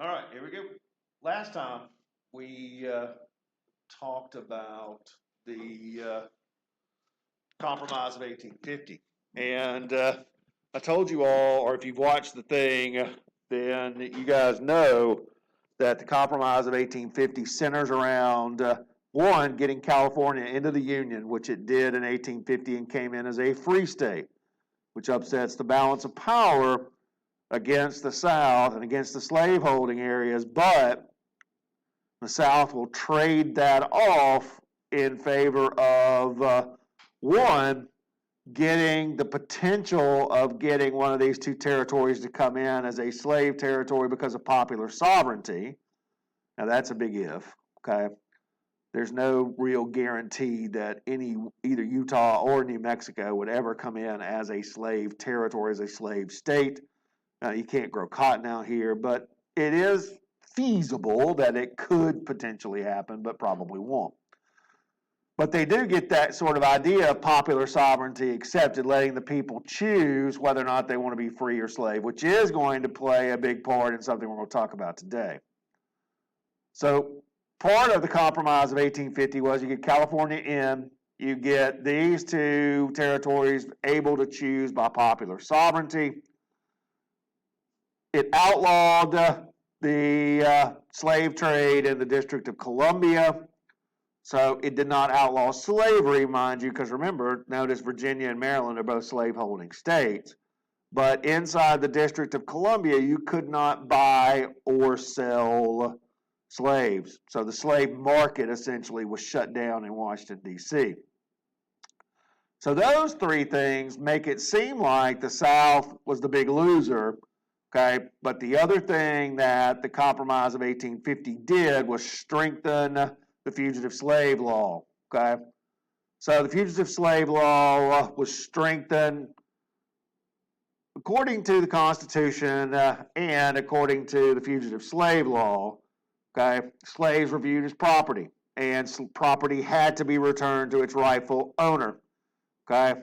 All right, here we go. Last time we talked about the Compromise of 1850. And I told you all, or if you've watched the thing, then you guys know that the Compromise of 1850 centers around one, getting California into the Union, which it did in 1850 and came in as a free state, which upsets the balance of power against the South and against the slaveholding areas, but the South will trade that off in favor of one, getting the potential of getting one of these two territories to come in as a slave territory because of popular sovereignty. Now that's a big if, okay? There's no real guarantee that either Utah or New Mexico would ever come in as a slave territory, as a slave state. You can't grow cotton out here, but it is feasible that it could potentially happen, but probably won't. But they do get that sort of idea of popular sovereignty accepted, letting the people choose whether or not they want to be free or slave, which is going to play a big part in something we're going to talk about today. So part of the Compromise of 1850 was you get California in, you get these two territories able to choose by popular sovereignty. It outlawed the slave trade in the District of Columbia. So it did not outlaw slavery, mind you, because remember, notice Virginia and Maryland are both slaveholding states. But inside the District of Columbia, you could not buy or sell slaves. So the slave market essentially was shut down in Washington, D.C. So those three things make it seem like the South was the big loser. Okay, but the other thing that the Compromise of 1850 did was strengthen the fugitive slave law. Okay, so the fugitive slave law was strengthened according to the Constitution and according to the fugitive slave law. Okay, slaves were viewed as property, and property had to be returned to its rightful owner. Okay,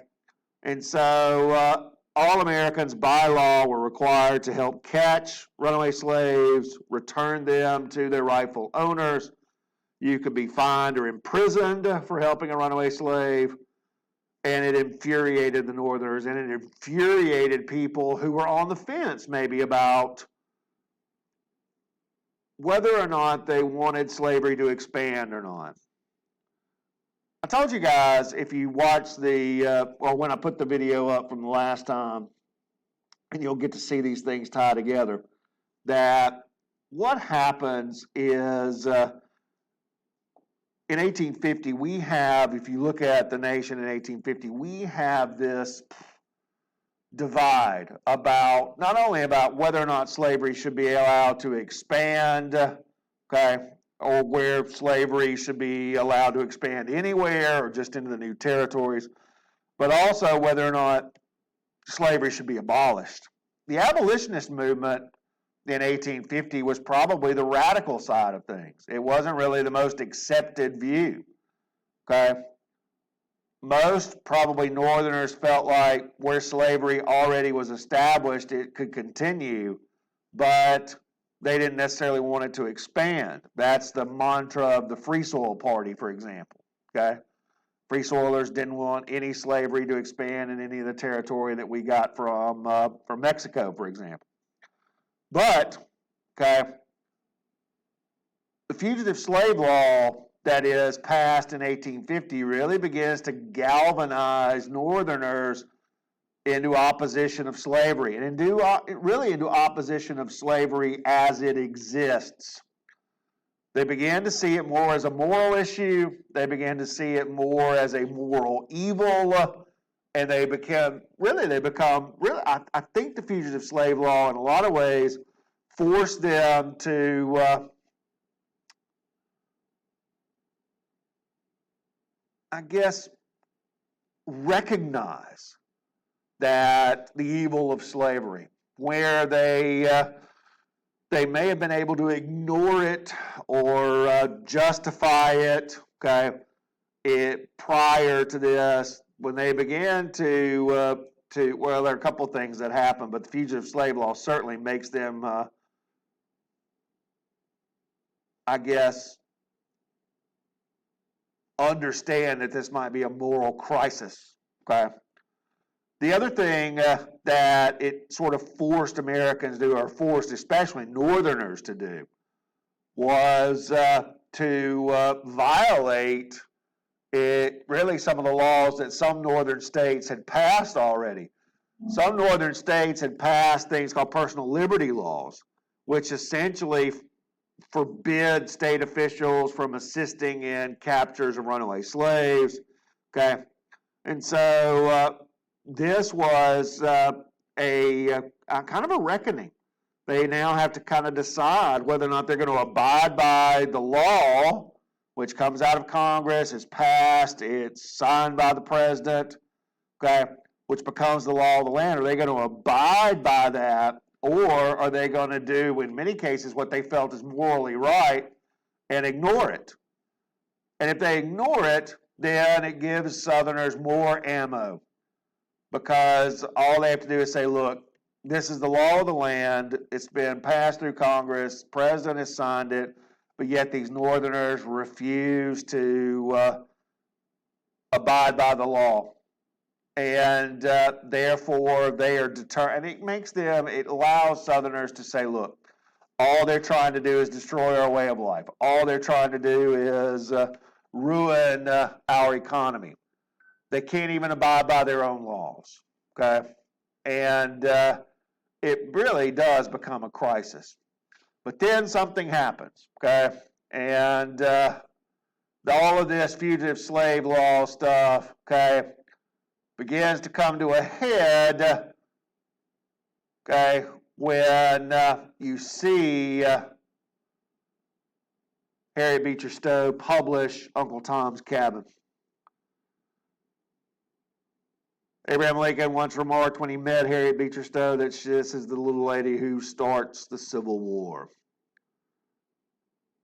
and so all Americans by law were required to help catch runaway slaves, return them to their rightful owners. You could be fined or imprisoned for helping a runaway slave. And it infuriated the Northerners, and it infuriated people who were on the fence maybe about whether or not they wanted slavery to expand or not. I told you guys, if you watch when I put the video up from the last time, and you'll get to see these things tie together, that what happens is in 1850, we have, if you look at the nation in 1850, we have this divide about, not only about whether or not slavery should be allowed to expand, okay, or where slavery should be allowed to expand anywhere or just into the new territories, but also whether or not slavery should be abolished. The abolitionist movement in 1850 was probably the radical side of things. It wasn't really the most accepted view. Okay? Most probably Northerners felt like where slavery already was established, it could continue, but they didn't necessarily want it to expand. That's the mantra of the Free Soil Party, for example. Okay? Free soilers didn't want any slavery to expand in any of the territory that we got from Mexico, for example. But, okay, the fugitive slave law that is passed in 1850 really begins to galvanize Northerners into opposition of slavery and really into opposition of slavery as it exists. They began to see it more as a moral issue. They began to see it more as a moral evil. And I think the fugitive slave law in a lot of ways forced them to, recognize that the evil of slavery, where they may have been able to ignore it or justify it, okay, prior to this, when they began to there are a couple of things that happen, but the fugitive slave law certainly makes them I guess, understand that this might be a moral crisis. Okay. The other thing that it sort of forced Americans to do, or forced especially Northerners to do, was to violate really some of the laws that some northern states had passed already. Some northern states had passed things called personal liberty laws, which essentially forbid state officials from assisting in captures of runaway slaves. Okay, and so this was a kind of a reckoning. They now have to kind of decide whether or not they're going to abide by the law, which comes out of Congress, is passed, it's signed by the president, okay, which becomes the law of the land. Are they going to abide by that, or are they going to do, in many cases, what they felt is morally right and ignore it? And if they ignore it, then it gives Southerners more ammo, because all they have to do is say, look, this is the law of the land. It's been passed through Congress. The president has signed it, but yet these Northerners refuse to abide by the law. And therefore, they are determined. And it allows Southerners to say, look, all they're trying to do is destroy our way of life. All they're trying to do is ruin our economy. They can't even abide by their own laws. Okay? And it really does become a crisis. But then something happens, okay? And all of this fugitive slave law stuff, okay, begins to come to a head, okay, when you see Harriet Beecher Stowe publish Uncle Tom's Cabin. Abraham Lincoln once remarked when he met Harriet Beecher Stowe that this is the little lady who starts the Civil War.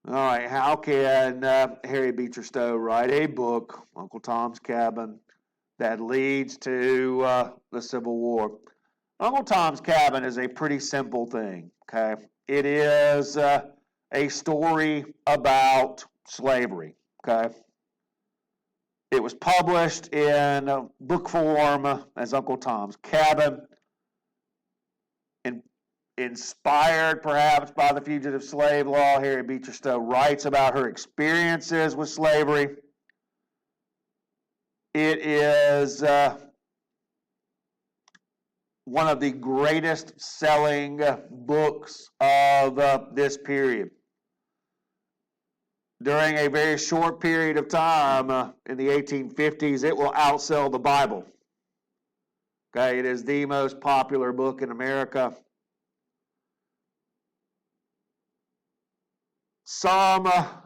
All right, how can Harriet Beecher Stowe write a book, Uncle Tom's Cabin, that leads to the Civil War? Uncle Tom's Cabin is a pretty simple thing, okay? It is a story about slavery, okay? It was published in book form as Uncle Tom's Cabin, inspired perhaps by the fugitive slave law. Harriet Beecher Stowe writes about her experiences with slavery. It is one of the greatest selling books of this period. During a very short period of time in the 1850s, it will outsell the Bible. Okay, it is the most popular book in America. Some are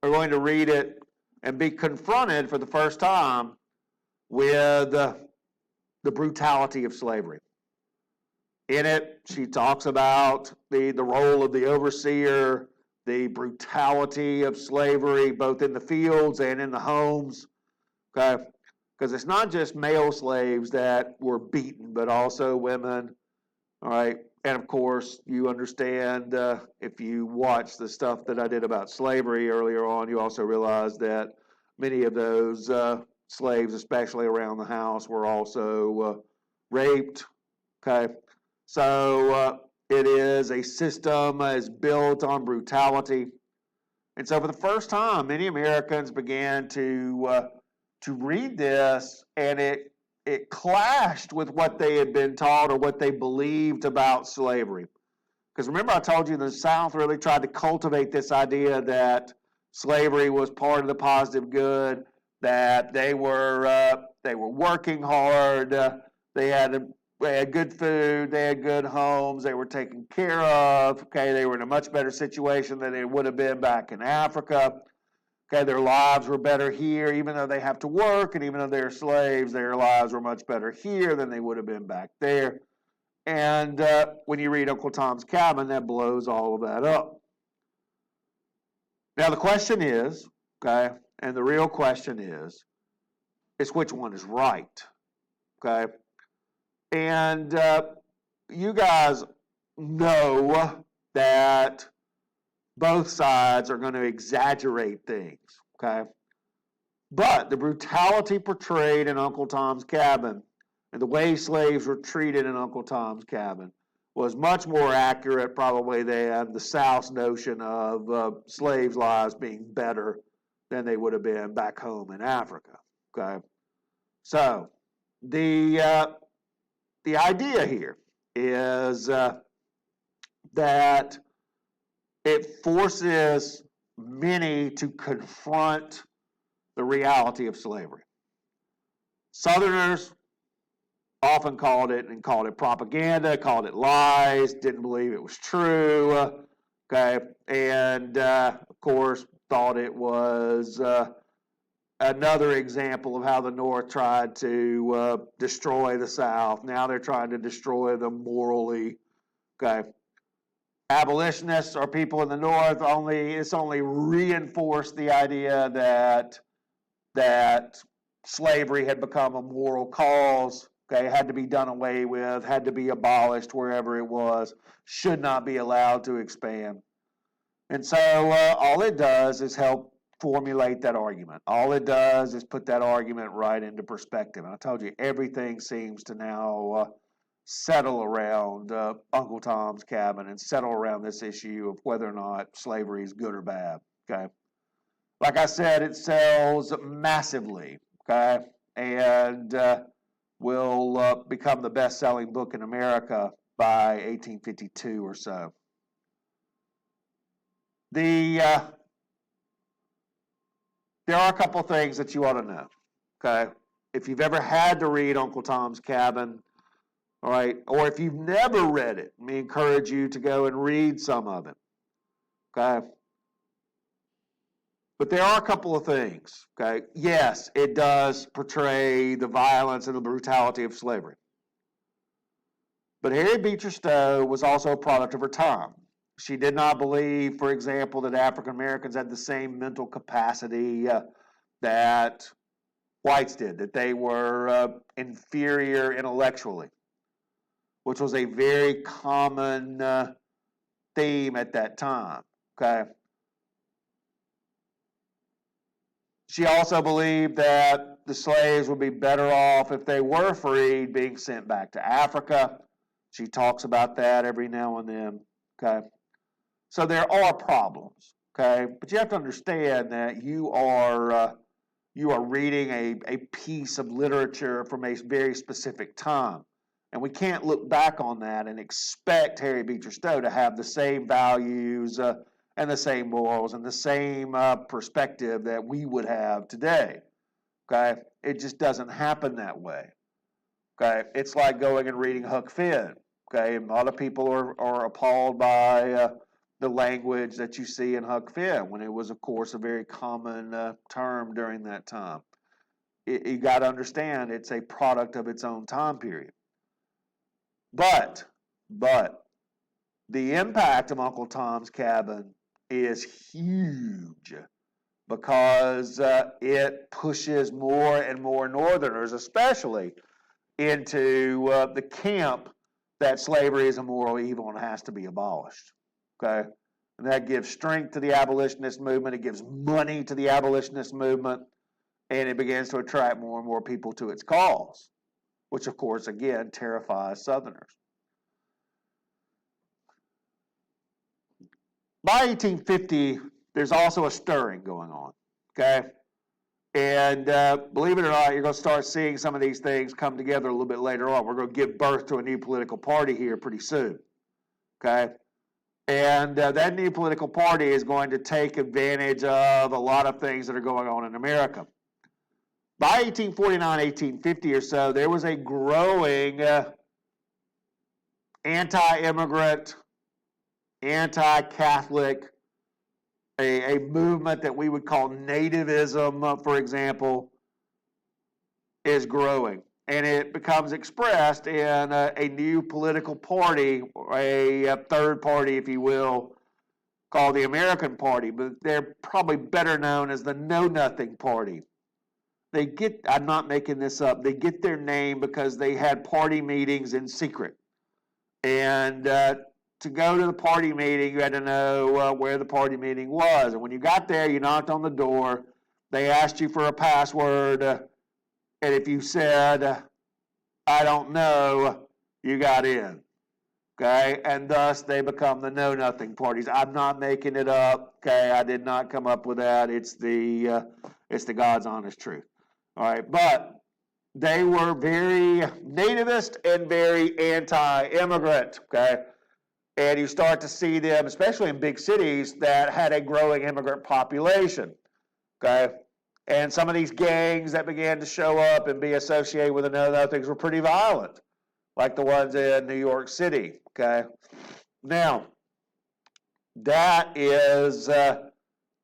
going to read it and be confronted for the first time with the brutality of slavery. In it, she talks about the role of the overseer, the brutality of slavery, both in the fields and in the homes. Okay, because it's not just male slaves that were beaten, but also women. All right, and of course, you understand if you watch the stuff that I did about slavery earlier on, you also realize that many of those slaves, especially around the house, were also raped. Okay, so it is a system that is built on brutality. And so for the first time, many Americans began to read this, and it clashed with what they had been taught or what they believed about slavery. Because remember, I told you the South really tried to cultivate this idea that slavery was part of the positive good, that they were working hard, they had good food, they had good homes, they were taken care of. Okay, they were in a much better situation than they would have been back in Africa. Okay, their lives were better here, even though they have to work, and even though they're slaves, their lives were much better here than they would have been back there. And when you read Uncle Tom's Cabin, that blows all of that up. Now the question is, okay, and the real question is which one is right, okay? And you guys know that both sides are going to exaggerate things, okay? But the brutality portrayed in Uncle Tom's Cabin and the way slaves were treated in Uncle Tom's Cabin was much more accurate probably than the South's notion of slaves' lives being better than they would have been back home in Africa, okay? So the idea here is that it forces many to confront the reality of slavery. Southerners often called it propaganda, called it lies, didn't believe it was true, okay, and of course thought it was another example of how the North tried to destroy the South. Now they're trying to destroy them morally, okay. Abolitionists or people in the North it's only reinforced the idea that slavery had become a moral cause, okay, had to be done away with, had to be abolished wherever it was, should not be allowed to expand. And so all it does is help formulate that argument. All it does is put that argument right into perspective. And I told you, everything seems to now settle around Uncle Tom's Cabin and settle around this issue of whether or not slavery is good or bad, okay? Like I said, it sells massively, okay, and will become the best-selling book in America by 1852 or so. There are a couple things that you ought to know, okay? If you've ever had to read Uncle Tom's Cabin, all right, or if you've never read it, let me encourage you to go and read some of it, okay? But there are a couple of things, okay? Yes, it does portray the violence and the brutality of slavery. But Harriet Beecher Stowe was also a product of her time. She did not believe, for example, that African Americans had the same mental capacity that whites did, that they were inferior intellectually, which was a very common theme at that time, okay? She also believed that the slaves would be better off if they were freed, being sent back to Africa. She talks about that every now and then, okay? So there are problems, okay? But you have to understand that you are reading a piece of literature from a very specific time. And we can't look back on that and expect Harriet Beecher Stowe to have the same values and the same morals and the same perspective that we would have today, okay? It just doesn't happen that way, okay? It's like going and reading Huck Finn, okay? And a lot of people are appalled by the language that you see in Huck Finn, when it was, of course, a very common term during that time. You got to understand, it's a product of its own time period. But the impact of Uncle Tom's Cabin is huge, because it pushes more and more Northerners, especially, into the camp that slavery is a moral evil and has to be abolished, okay? And that gives strength to the abolitionist movement. It gives money to the abolitionist movement, and it begins to attract more and more people to its cause, which, of course, again, terrifies Southerners. By 1850, there's also a stirring going on, okay? And believe it or not, you're going to start seeing some of these things come together a little bit later on. We're going to give birth to a new political party here pretty soon, okay? And that new political party is going to take advantage of a lot of things that are going on in America. By 1849, 1850 or so, there was a growing anti-immigrant, anti-Catholic, a movement that we would call nativism, for example, is growing. And it becomes expressed in a new political party, a third party, if you will, called the American Party, but they're probably better known as the Know Nothing Party. I'm not making this up, they get their name because they had party meetings in secret. And to go to the party meeting, you had to know where the party meeting was. And when you got there, you knocked on the door. They asked you for a password. And if you said, I don't know, you got in. Okay, and thus they become the Know Nothing parties. I'm not making it up. Okay, I did not come up with that. It's the God's honest truth. All right, but they were very nativist and very anti-immigrant. Okay, and you start to see them, especially in big cities that had a growing immigrant population. Okay, and some of these gangs that began to show up and be associated with the Know Nothings were pretty violent, like the ones in New York City. Okay, now that is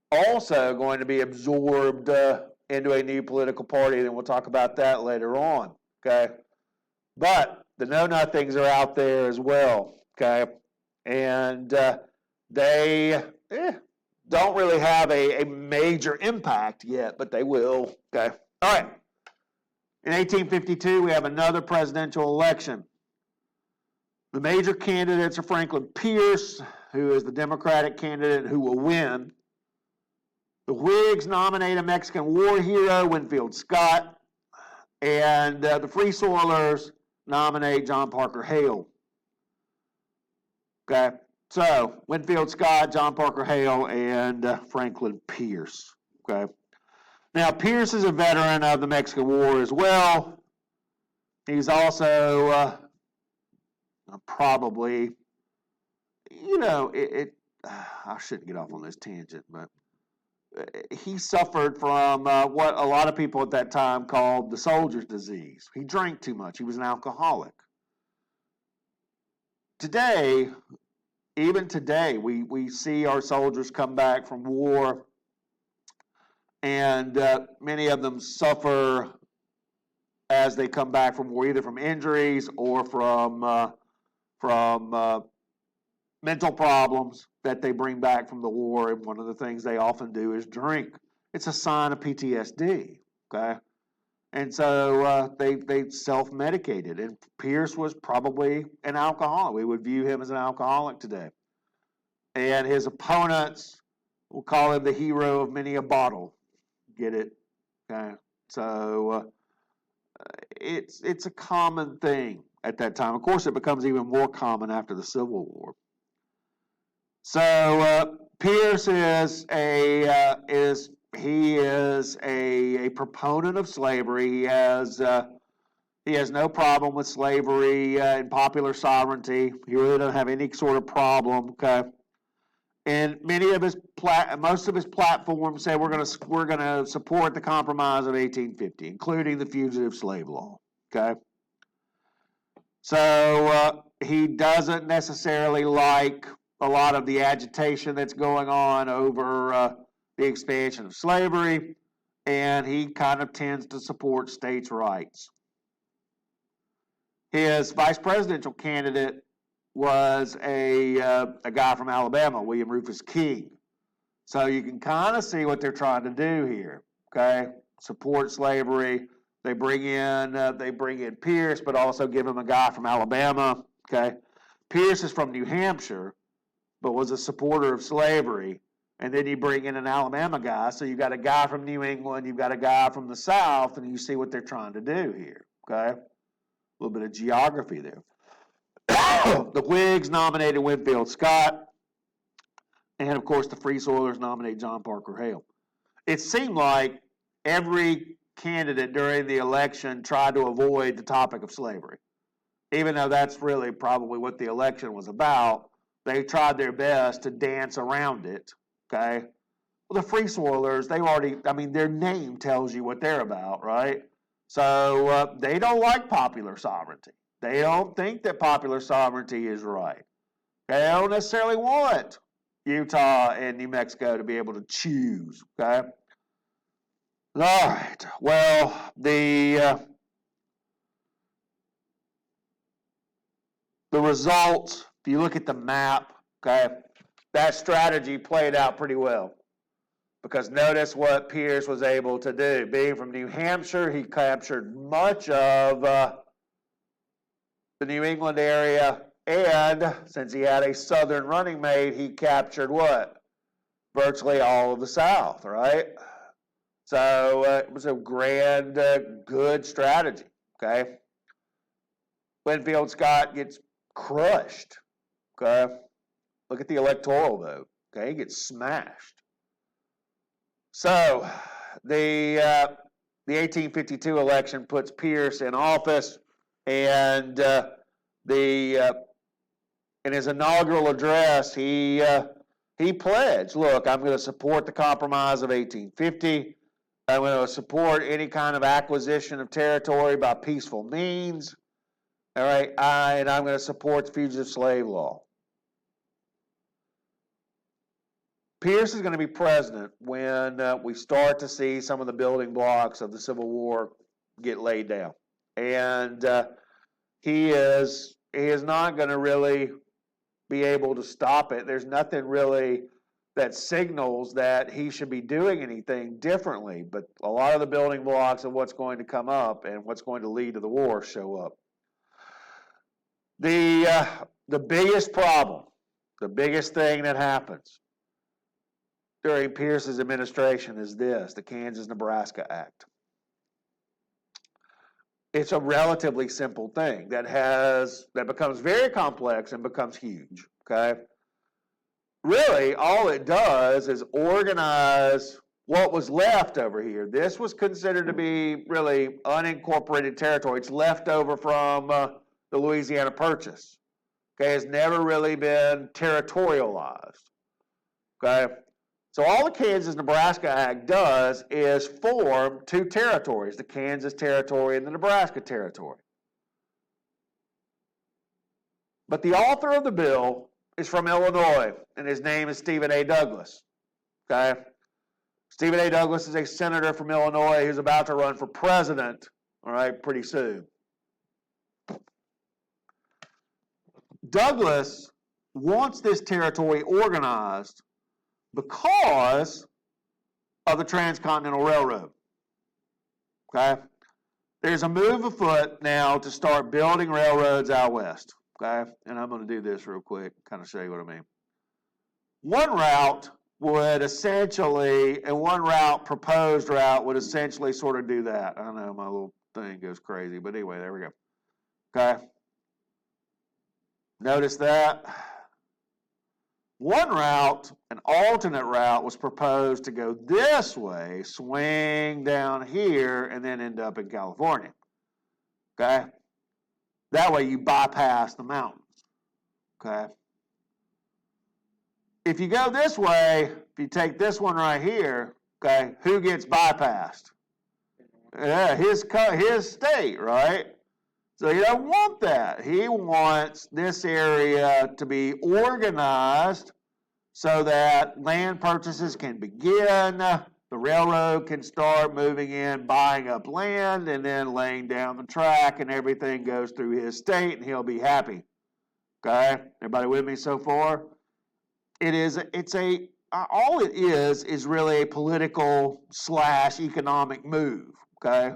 also going to be absorbed into a new political party, and we'll talk about that later on. Okay, but the Know Nothings are out there as well. Okay, and they don't really have a major impact yet, but they will. Okay, all right. In 1852, we have another presidential election. The major candidates are Franklin Pierce, who is the Democratic candidate who will win. The Whigs nominate a Mexican war hero, Winfield Scott, and the Free Soilers nominate John Parker Hale. Okay, so Winfield Scott, John Parker Hale, and Franklin Pierce. Okay, now Pierce is a veteran of the Mexican War as well. He's also probably, I shouldn't get off on this tangent, but he suffered from what a lot of people at that time called the soldier's disease. He drank too much. He was an alcoholic. Today, even today, we see our soldiers come back from war, and many of them suffer as they come back from war, either from injuries or from mental problems that they bring back from the war. And one of the things they often do is drink. It's a sign of PTSD. Okay, and so they self-medicated. And Pierce was probably an alcoholic. We would view him as an alcoholic today. And his opponents will call him the hero of many a bottle. Get it? Okay, so it's a common thing at that time. Of course, it becomes even more common after the Civil War. So Pierce is a proponent of slavery. He has no problem with slavery and popular sovereignty. He really doesn't have any sort of problem. Okay, and most of his platforms say we're going to support the Compromise of 1850, including the Fugitive Slave Law. Okay, so he doesn't necessarily like a lot of the agitation that's going on over the expansion of slavery, and he kind of tends to support states' rights. His vice presidential candidate was a guy from Alabama, William Rufus King. So you can kind of see what they're trying to do here. Okay, support slavery. They bring in Pierce, but also give him a guy from Alabama. Okay, Pierce is from New Hampshire, but was a supporter of slavery. And then you bring in an Alabama guy, so you've got a guy from New England, you've got a guy from the South, and you see what they're trying to do here. Okay, a little bit of geography there. The Whigs nominated Winfield Scott, and of course the Free Soilers nominated John Parker Hale. It seemed like every candidate during the election tried to avoid the topic of slavery. Even though that's really probably what the election was about, they tried their best to dance around it. Okay? Well, the Free Soilers, their name tells you what they're about, right? So they don't like popular sovereignty. They don't think that popular sovereignty is right. They don't necessarily want Utah and New Mexico to be able to choose. Okay? All right. Well, the results, if you look at the map, okay, that strategy played out pretty well. Because notice what Pierce was able to do. Being from New Hampshire, he captured much of the New England area, And since he had a Southern running mate, he captured what? Virtually all of the South, right? So it was a grand, good strategy, okay? Winfield Scott gets crushed, okay? Look at the electoral vote, okay? He gets smashed. So the 1852 election puts Pierce in office, and in his inaugural address, he pledged, look, I'm going to support the Compromise of 1850. I'm going to support any kind of acquisition of territory by peaceful means. All right, and I'm going to support the fugitive slave law. Pierce is going to be president when we start to see some of the building blocks of the Civil War get laid down, and he is not going to really be able to stop it. There's nothing really that signals that he should be doing anything differently, but a lot of the building blocks of what's going to come up and what's going to lead to the war show up. The biggest problem, the biggest thing that happens during Pierce's administration is this, the Kansas-Nebraska Act. It's a relatively simple thing that becomes very complex and becomes huge, okay? Really, all it does is organize what was left over here. This was considered to be really unincorporated territory. It's left over from the Louisiana Purchase. Okay, it's never really been territorialized. Okay, so all the Kansas-Nebraska Act does is form two territories, the Kansas Territory and the Nebraska Territory. But the author of the bill is from Illinois, and his name is Stephen A. Douglas. Okay? Stephen A. Douglas is a senator from Illinois who's about to run for president, all right, pretty soon. Douglas wants this territory organized because of the Transcontinental Railroad. Okay? There's a move afoot now to start building railroads out west. Okay? And I'm going to do this real quick, kind of show you what I mean. One route would essentially, and one proposed route would essentially sort of do that. I know my little thing goes crazy, but anyway, there we go. Okay? Notice that. One route, an alternate route, was proposed to go this way, swing down here, and then end up in California. Okay? That way you bypass the mountains. Okay? If you go this way, if you take this one right here, okay, who gets bypassed? Yeah, his state, right? So he doesn't want that. He wants this area to be organized so that land purchases can begin, the railroad can start moving in, buying up land, and then laying down the track, and everything goes through his state, and he'll be happy. Okay? Everybody with me so far? All it is really a political / economic move, okay?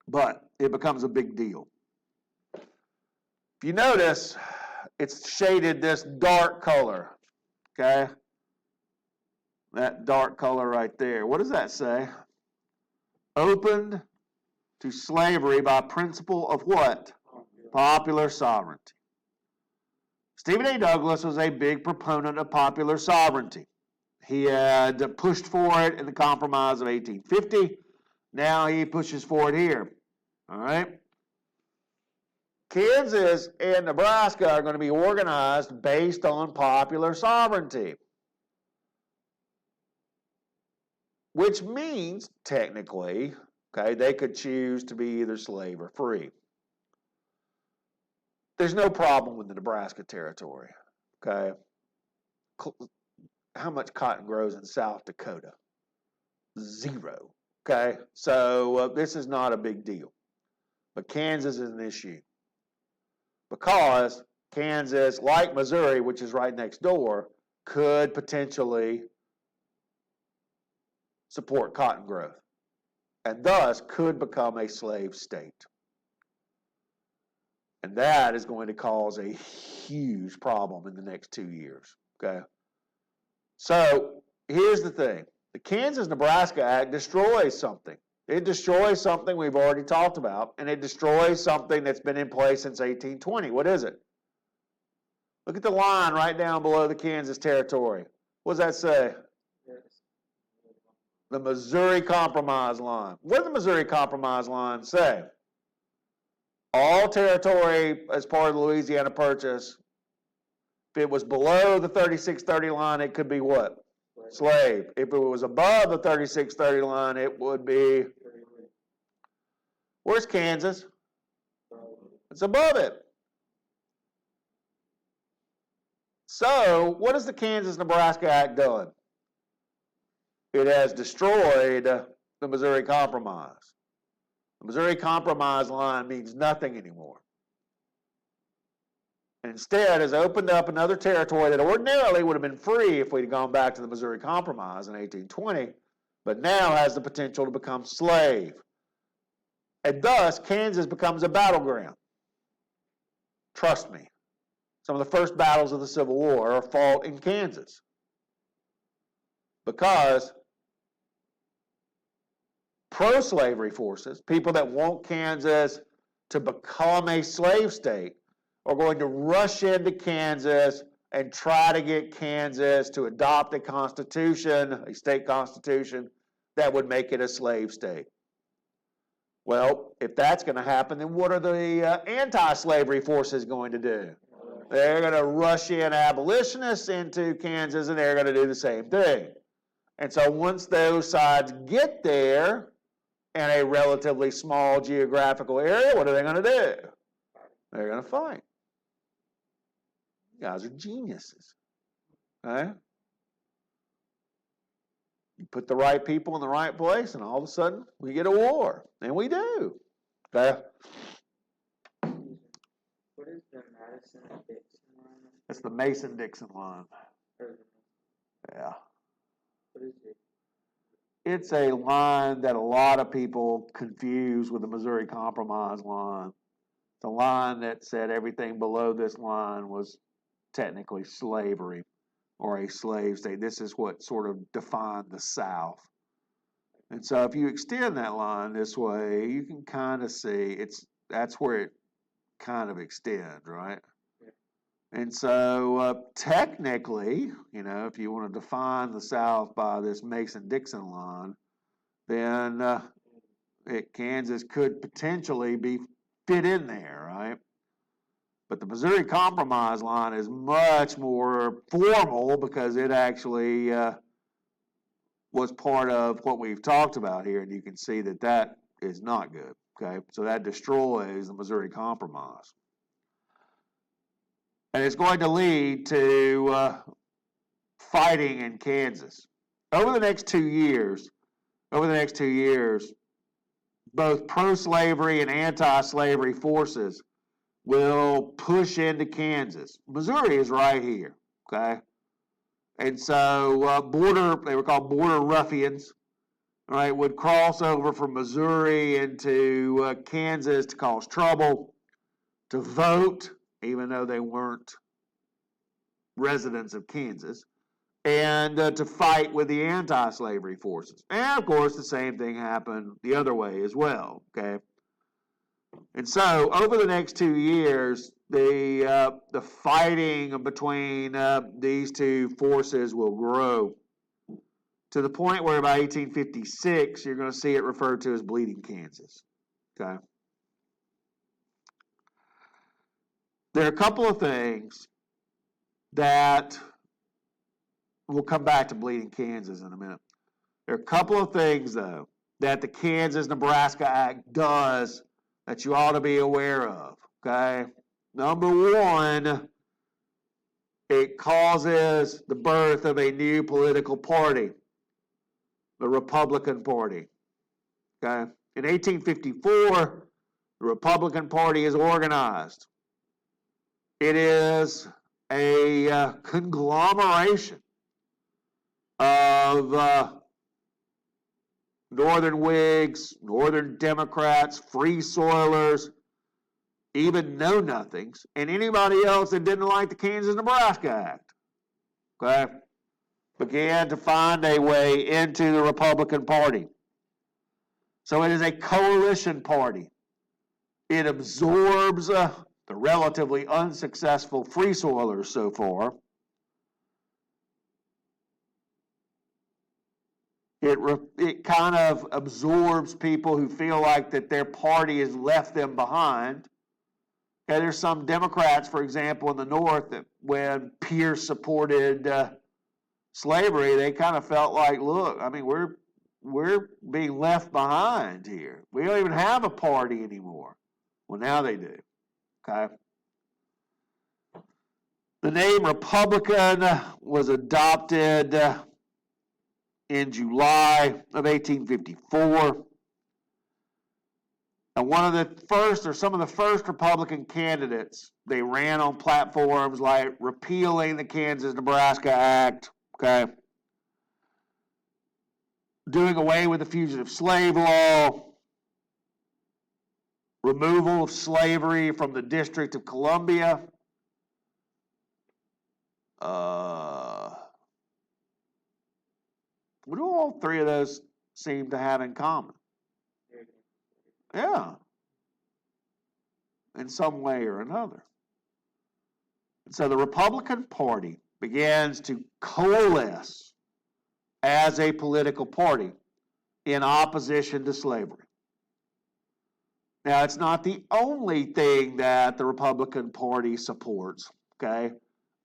But it becomes a big deal. If you notice, it's shaded this dark color, okay? That dark color right there. What does that say? Opened to slavery by principle of what? Popular sovereignty. Stephen A. Douglas was a big proponent of popular sovereignty. He had pushed for it in the Compromise of 1850. Now he pushes for it here. All right? Kansas and Nebraska are going to be organized based on popular sovereignty. Which means, technically, okay, they could choose to be either slave or free. There's no problem with the Nebraska Territory, okay? How much cotton grows in South Dakota? 0, okay? So this is not a big deal. But Kansas is an issue because Kansas, like Missouri, which is right next door, could potentially support cotton growth and thus could become a slave state. And that is going to cause a huge problem in the next 2 years, okay? So here's the thing. The Kansas-Nebraska Act destroys something. It destroys something we've already talked about, and it destroys something that's been in place since 1820. What is it? Look at the line right down below the Kansas territory. What does that say? The Missouri Compromise line. What did the Missouri Compromise line say? All territory as part of the Louisiana Purchase, if it was below the 3630 line, it could be what? Slave. If it was above the 3630 line, it would be. Where's Kansas? It's above it. So, what has the Kansas-Nebraska Act done? It has destroyed the Missouri Compromise. The Missouri Compromise line means nothing anymore. And instead has opened up another territory that ordinarily would have been free if we'd gone back to the Missouri Compromise in 1820, but now has the potential to become slave. And thus, Kansas becomes a battleground. Trust me. Some of the first battles of the Civil War are fought in Kansas. Because pro-slavery forces, people that want Kansas to become a slave state, are going to rush into Kansas and try to get Kansas to adopt a constitution, a state constitution, that would make it a slave state. Well, if that's going to happen, then what are the anti-slavery forces going to do? They're going to rush in abolitionists into Kansas, and they're going to do the same thing. And so once those sides get there in a relatively small geographical area, what are they going to do? They're going to fight. You guys are geniuses. Okay? You put the right people in the right place, and all of a sudden, we get a war. And we do. Okay? What is the Madison-Dixon line? It's the Mason-Dixon line. Yeah. What is it? It's a line that a lot of people confuse with the Missouri Compromise line. It's a line that said everything below this line was technically slavery or a slave state. This is what sort of defined the South. And so if you extend that line this way, you can kind of see that's where it kind of extends, right? Yeah. And so technically, if you want to define the South by this Mason-Dixon line, then Kansas could potentially be fit in there, right? But the Missouri Compromise line is much more formal because it actually was part of what we've talked about here, and you can see that is not good, okay? So that destroys the Missouri Compromise. And it's going to lead to fighting in Kansas. Over the next 2 years, both pro-slavery and anti-slavery forces will push into Kansas. Missouri is right here, okay? And so they were called border ruffians, right, would cross over from Missouri into Kansas to cause trouble, to vote, even though they weren't residents of Kansas, and to fight with the anti-slavery forces. And, of course, the same thing happened the other way as well, okay? And so, over the next 2 years, the fighting between these two forces will grow to the point where by 1856, you're going to see it referred to as Bleeding Kansas, okay? There are a couple of things that we'll come back to Bleeding Kansas in a minute. There are a couple of things, though, that the Kansas-Nebraska Act does that you ought to be aware of, okay? Number one, it causes the birth of a new political party, the Republican Party, okay? In 1854, the Republican Party is organized. It is a conglomeration of Northern Whigs, Northern Democrats, Free Soilers, even know-nothings, and anybody else that didn't like the Kansas-Nebraska Act, okay, began to find a way into the Republican Party. So it is a coalition party. It absorbs the relatively unsuccessful Free Soilers so far. It kind of absorbs people who feel like that their party has left them behind. Okay, there's some Democrats, for example, in the North, that when Pierce supported slavery, they kind of felt like, look, I mean, we're being left behind here. We don't even have a party anymore. Well, now they do. Okay. The name Republican was adopted in July of 1854. And one of the first, or some of the first Republican candidates, they ran on platforms like repealing the Kansas-Nebraska Act, okay, doing away with the fugitive slave law, removal of slavery from the District of Columbia. What do all three of those seem to have in common? Yeah. In some way or another. And so the Republican Party begins to coalesce as a political party in opposition to slavery. Now, it's not the only thing that the Republican Party supports, okay?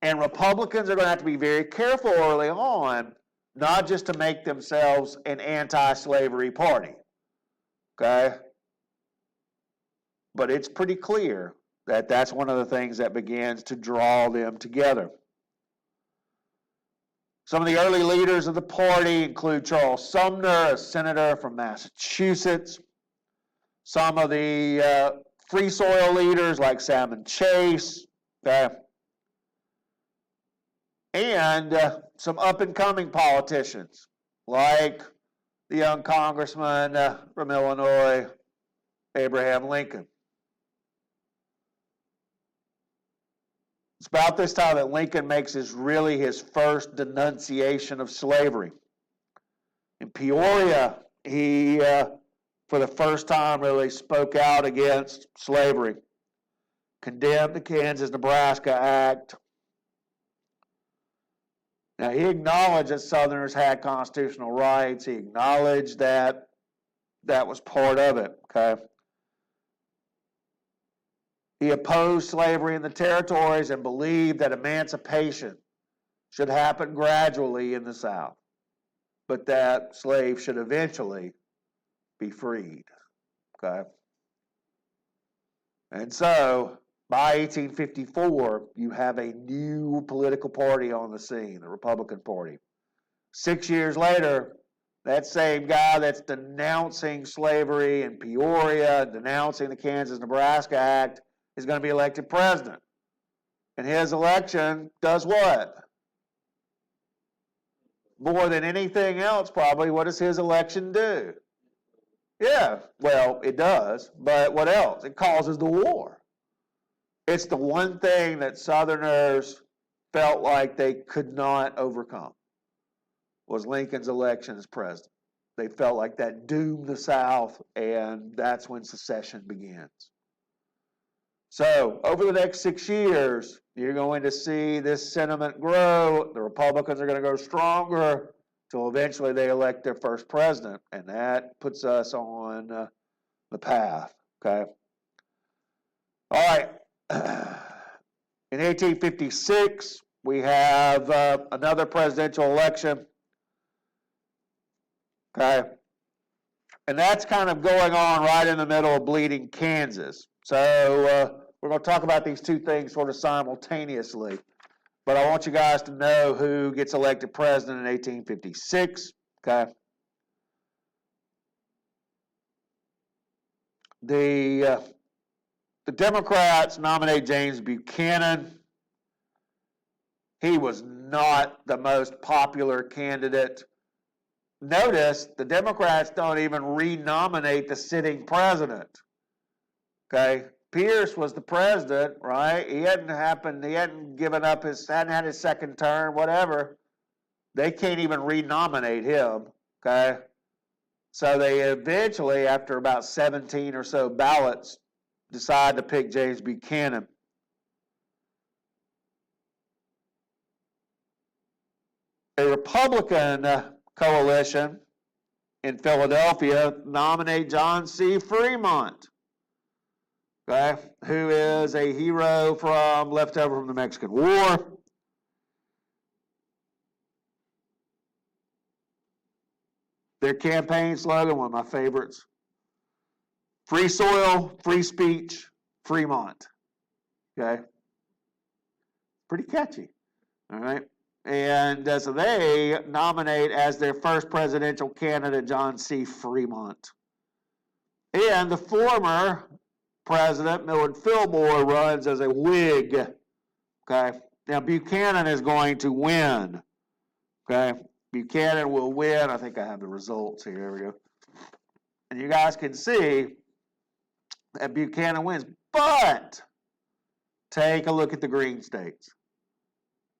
And Republicans are going to have to be very careful early on, not just to make themselves an anti-slavery party, okay? But it's pretty clear that that's one of the things that begins to draw them together. Some of the early leaders of the party include Charles Sumner, a senator from Massachusetts. Some of the Free Soil leaders like Salmon Chase, okay? And some up-and-coming politicians like the young congressman from Illinois, Abraham Lincoln. It's about this time that Lincoln makes his first denunciation of slavery. In Peoria, he, for the first time, really spoke out against slavery, condemned the Kansas-Nebraska Act. Now, he acknowledged that Southerners had constitutional rights. He acknowledged that that was part of it, okay? He opposed slavery in the territories and believed that emancipation should happen gradually in the South, but that slaves should eventually be freed, okay? And so, by 1854, you have a new political party on the scene, the Republican Party. 6 years later, that same guy that's denouncing slavery in Peoria, denouncing the Kansas-Nebraska Act, is going to be elected president. And his election does what? More than anything else, probably, what does his election do? Yeah, well, it does, but what else? It causes the war. It's the one thing that Southerners felt like they could not overcome, was Lincoln's election as president. They felt like that doomed the South, and that's when secession begins. So, over the next 6 years, you're going to see this sentiment grow. The Republicans are going to go stronger till eventually they elect their first president, and that puts us on the path, okay? All right. In 1856, we have another presidential election, okay? And that's kind of going on right in the middle of Bleeding Kansas. So we're going to talk about these two things sort of simultaneously. But I want you guys to know who gets elected president in 1856, okay? The Democrats nominate James Buchanan. He was not the most popular candidate. Notice the Democrats don't even renominate the sitting president. Okay? Pierce was the president, right? He hadn't given up hadn't had his second term, whatever. They can't even renominate him, okay? So they eventually, after about 17 or so ballots, decide to pick James Buchanan. A Republican coalition in Philadelphia nominate John C. Fremont, okay, who is a hero left over from the Mexican War. Their campaign slogan, one of my favorites: free soil, free speech, Fremont. Okay? Pretty catchy. All right? And so they nominate as their first presidential candidate John C. Fremont. And the former president, Millard Fillmore, runs as a Whig. Okay? Now, Buchanan is going to win. Okay? Buchanan will win. I think I have the results here. There we go. And you guys can see that Buchanan wins. But take a look at the green states.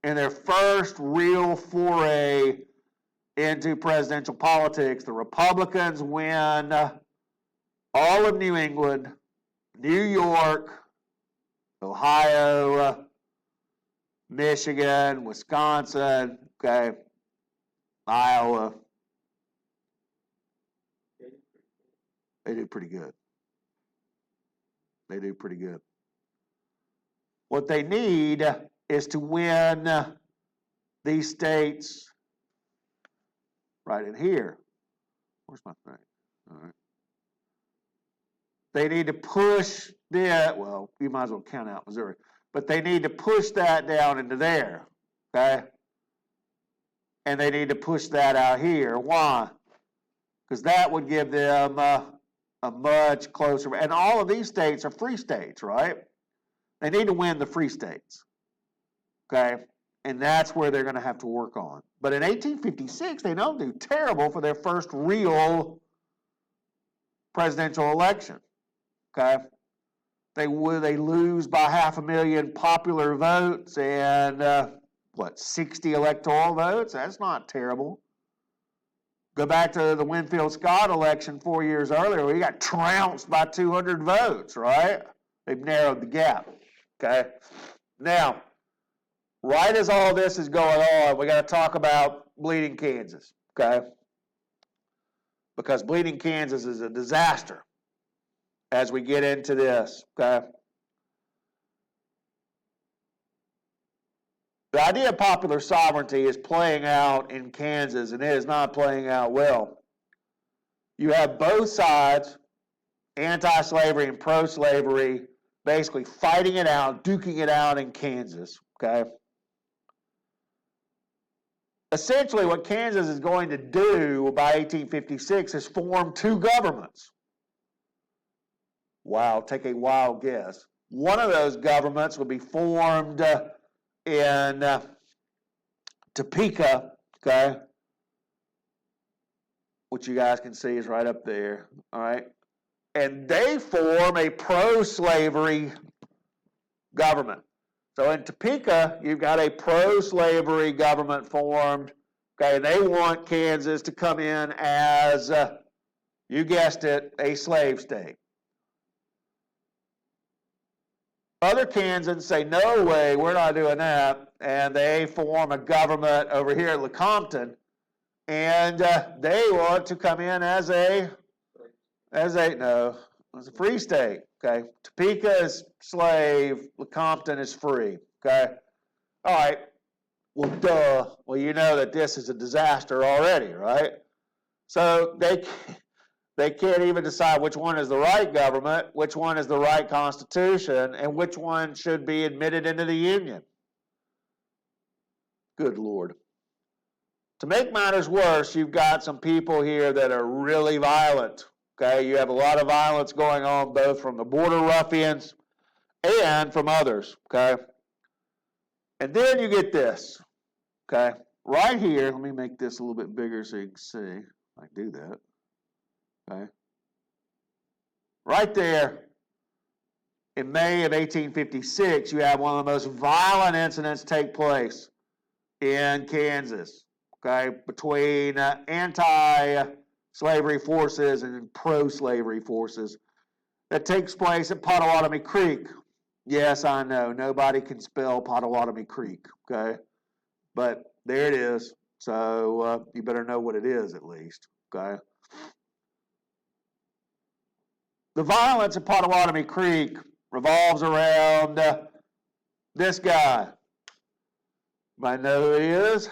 In their first real foray into presidential politics, the Republicans win all of New England, New York, Ohio, Michigan, Wisconsin, okay, Iowa. They do pretty good. They do pretty good. What they need is to win these states right in here. Where's my thing? All right. They need to push well, you might as well count out Missouri, but they need to push that down into there, okay? And they need to push that out here. Why? Because that would give them a much closer, and all of these states are free states, right? They need to win the free states, okay? And that's where they're going to have to work on. But in 1856, they don't do terrible for their first real presidential election, okay? They lose by 500,000 popular votes and 60 electoral votes? That's not terrible. Go back to the Winfield Scott election 4 years earlier. We got trounced by 200 votes, right? They've narrowed the gap, okay? Now, right as all this is going on, we got to talk about Bleeding Kansas, okay? Because Bleeding Kansas is a disaster as we get into this, okay? The idea of popular sovereignty is playing out in Kansas, and it is not playing out well. You have both sides, anti-slavery and pro-slavery, basically fighting it out, duking it out in Kansas, okay? Essentially, what Kansas is going to do by 1856 is form two governments. Wow, take a wild guess. One of those governments would be formed in Topeka, okay, which you guys can see is right up there, all right? And they form a pro-slavery government. So in Topeka, you've got a pro-slavery government formed, okay, and they want Kansas to come in as, you guessed it, a slave state. Other Kansans say, no way, we're not doing that, and they form a government over here at Lecompton, and they want to come in as a free state, okay? Topeka is slave, Lecompton is free, okay? All right, well, duh. Well, you know that this is a disaster already, right? So they can't even decide which one is the right government, which one is the right constitution, and which one should be admitted into the Union. Good Lord. To make matters worse, you've got some people here that are really violent. Okay, you have a lot of violence going on both from the border ruffians and from others. Okay, and then you get this. Okay, right here, let me make this a little bit bigger so you can see. I can do that. Okay, right there in May of 1856, you have one of the most violent incidents take place in Kansas, okay, between anti-slavery forces and pro-slavery forces. That takes place at Pottawatomie Creek. Yes, I know, nobody can spell Pottawatomie Creek, okay? But there it is, so you better know what it is at least, okay? The violence at Pottawatomie Creek revolves around this guy. Might know who he is?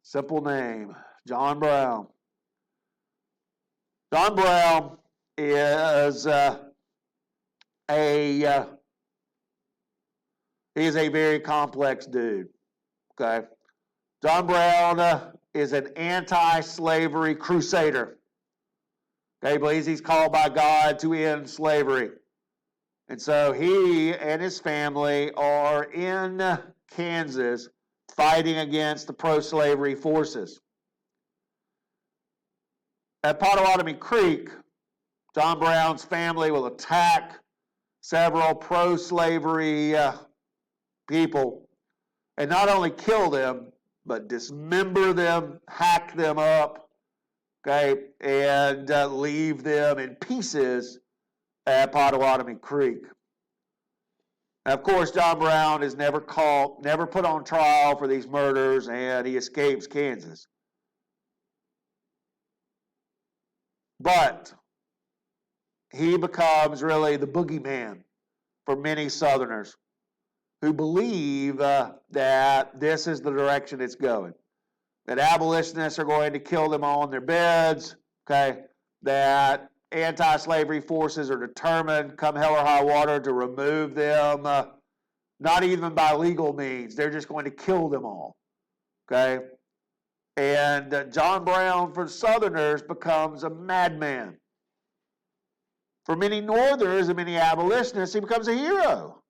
Simple name, John Brown. John Brown is he's a very complex dude, okay? John Brown is an anti-slavery crusader. Okay, he believes he's called by God to end slavery. And so he and his family are in Kansas fighting against the pro-slavery forces. At Pottawatomie Creek, John Brown's family will attack several pro-slavery people and not only kill them, but dismember them, hack them up, okay, and leave them in pieces at Pottawatomie Creek. Now, of course, John Brown is never caught, never put on trial for these murders, and he escapes Kansas. But he becomes really the boogeyman for many Southerners who believe that this is the direction it's going. That abolitionists are going to kill them all in their beds, okay? That anti-slavery forces are determined, come hell or high water, to remove them, not even by legal means. They're just going to kill them all, okay? And John Brown, for Southerners, becomes a madman. For many Northerners and many abolitionists, he becomes a hero,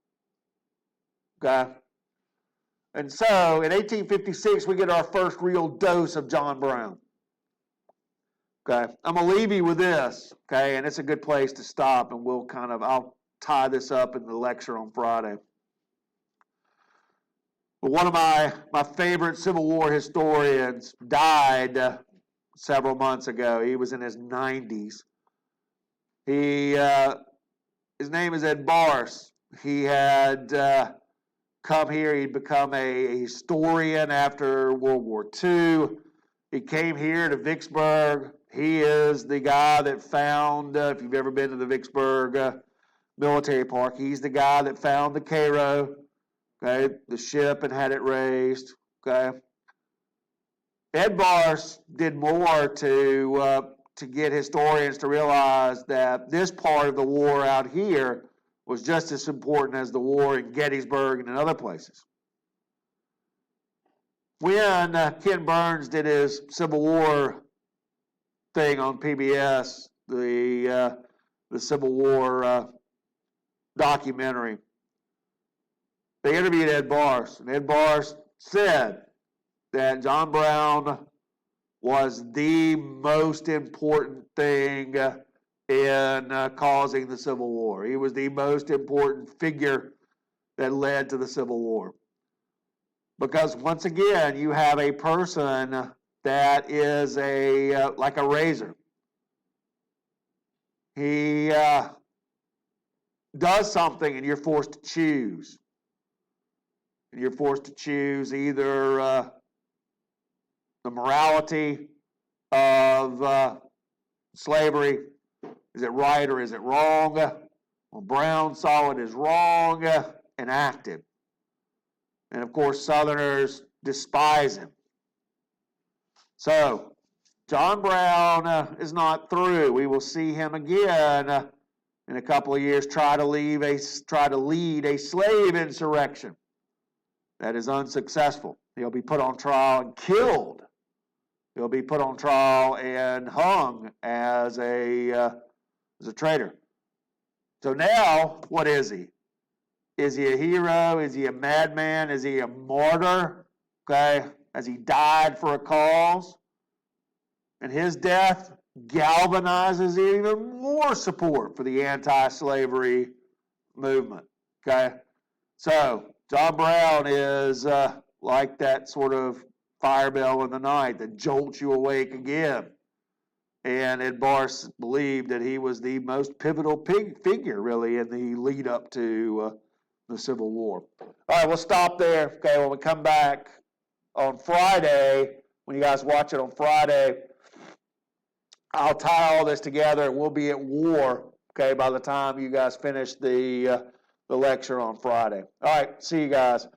okay? And so, in 1856, we get our first real dose of John Brown. Okay, I'm going to leave you with this, okay, and it's a good place to stop, and I'll tie this up in the lecture on Friday. But one of my favorite Civil War historians died several months ago. He was in his 90s. His name is Ed Barrs. He had come here. He'd become a historian after World War II. He came here to Vicksburg. He is the guy that found, if you've ever been to the Vicksburg military park, he's the guy that found the Cairo, okay, the ship, and had it raised, okay. Ed Barrs did more to get historians to realize that this part of the war out here was just as important as the war in Gettysburg and in other places. When Ken Burns did his Civil War thing on PBS, the Civil War documentary, they interviewed Ed Barrs, and Ed Barrs said that John Brown was the most important thing in causing the Civil War. He was the most important figure that led to the Civil War. Because once again, you have a person that is like a razor. He does something and you're forced to choose. And you're forced to choose either the morality of slavery. Is it right or is it wrong? Well, Brown saw it as wrong and acted. And of course, Southerners despise him. So, John Brown is not through. We will see him again in a couple of years try to lead a slave insurrection. That is unsuccessful. He'll be put on trial and killed. He'll be put on trial and hung as a traitor. So now, what is he? Is he a hero? Is he a madman? Is he a martyr? Okay, has he died for a cause? And his death galvanizes even more support for the anti-slavery movement, okay? So, John Brown is like that sort of fire bell in the night that jolts you awake again. And Ed Barrs believed that he was the most pivotal figure, really, in the lead up to the Civil War. All right, we'll stop there. Okay, when we come back on Friday, when you guys watch it on Friday, I'll tie all this together. We'll be at war, okay, by the time you guys finish the lecture on Friday. All right, see you guys.